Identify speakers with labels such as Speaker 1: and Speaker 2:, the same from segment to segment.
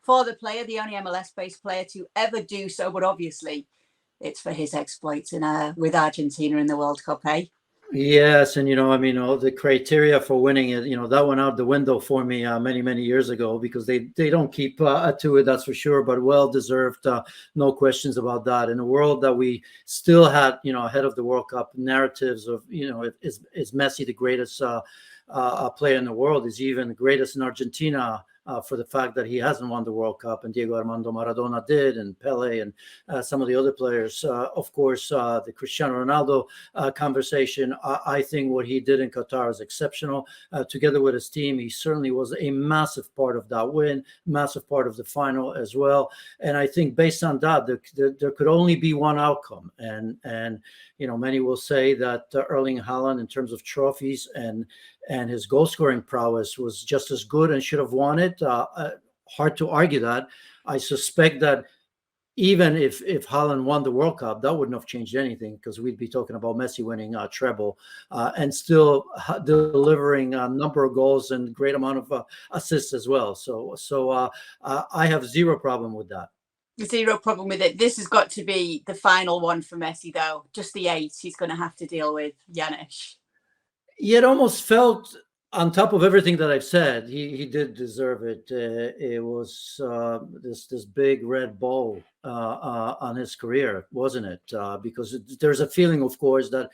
Speaker 1: for the player, the only MLS-based player to ever do so. But obviously, it's for his exploits with Argentina in the World Cup, eh?
Speaker 2: Yes, and the criteria for winning it, that went out the window for me many years ago, because they don't keep to it, that's for sure. But well deserved, no questions about that. In a world that we still had, ahead of the World Cup, narratives of, is Messi the greatest player in the world? Is he even the greatest in Argentina? For the fact that he hasn't won the World Cup, and Diego Armando Maradona did, and Pele, and some of the other players. Of course, the Cristiano Ronaldo conversation. I think what he did in Qatar is exceptional. Together with his team, he certainly was a massive part of that win, massive part of the final as well. And I think based on that, there could only be one outcome. And many will say that Erling Haaland, in terms of trophies and his goal scoring prowess, was just as good and should have won it. Hard to argue that. I suspect that even if Haaland won the World Cup, that wouldn't have changed anything, because we'd be talking about Messi winning a treble and still delivering a number of goals and great amount of assists as well. So I have zero problem with that.
Speaker 1: Zero problem with it. This has got to be the final one for Messi, though. Just the 8 he's going to have to deal with, Janusz.
Speaker 2: It almost felt, on top of everything that I've said, he did deserve it. It was this big red ball on his career, wasn't it? Because there's a feeling, of course, that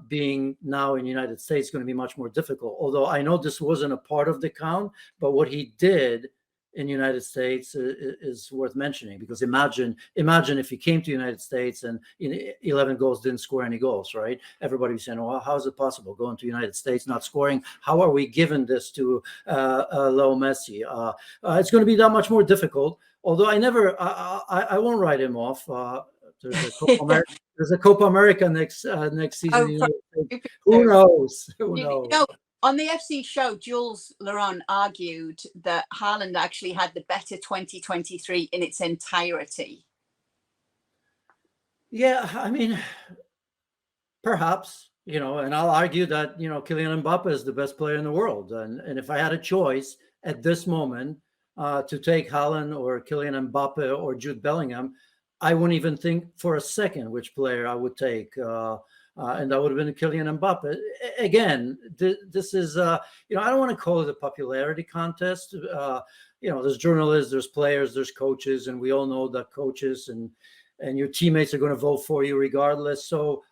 Speaker 2: being now in the United States is going to be much more difficult. Although I know this wasn't a part of the count, but what he did in the United States is worth mentioning, because imagine if he came to the United States and in 11 goals didn't score any goals, right? Everybody was saying, well, how is it possible going to the United States not scoring? How are we giving this to Leo Messi? It's going to be that much more difficult. Although I won't write him off. There's a Copa America next season. Who knows?
Speaker 1: On the FC show, Jules Laurent argued that Haaland actually had the better 2023 in its entirety.
Speaker 2: Yeah, I mean, perhaps, and I'll argue that, Kylian Mbappe is the best player in the world. And if I had a choice at this moment to take Haaland or Kylian Mbappe or Jude Bellingham, I wouldn't even think for a second which player I would take. And that would have been Kylian Mbappe. Again, this is, I don't want to call it a popularity contest. There's journalists, there's players, there's coaches, and we all know that coaches and your teammates are going to vote for you regardless. So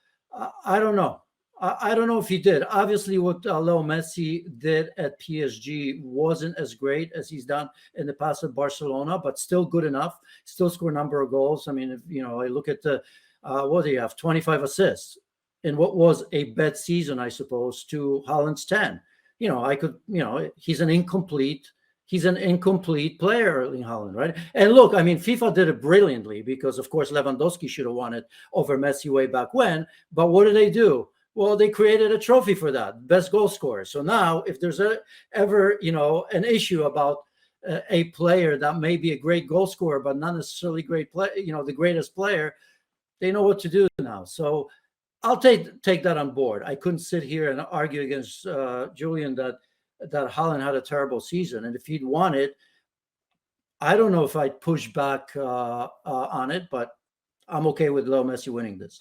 Speaker 2: I don't know. I don't know if he did. Obviously, what Leo Messi did at PSG wasn't as great as he's done in the past at Barcelona, but still good enough. Still score a number of goals. I mean, if I look at what do you have? 25 assists in what was a bad season, I suppose, to Haaland's 10. He's an incomplete player, Erling Haaland, right? And look, I mean, FIFA did it brilliantly, because, of course, Lewandowski should have won it over Messi way back when. But what did they do? Well, they created a trophy for that, best goal scorer. So now, if there's ever an issue about a player that may be a great goal scorer, but not necessarily great play, the greatest player, they know what to do now. So I'll take that on board. I couldn't sit here and argue against Julian that Haaland had a terrible season. And if he'd won it, I don't know if I'd push back on it, but I'm okay with Leo Messi winning this.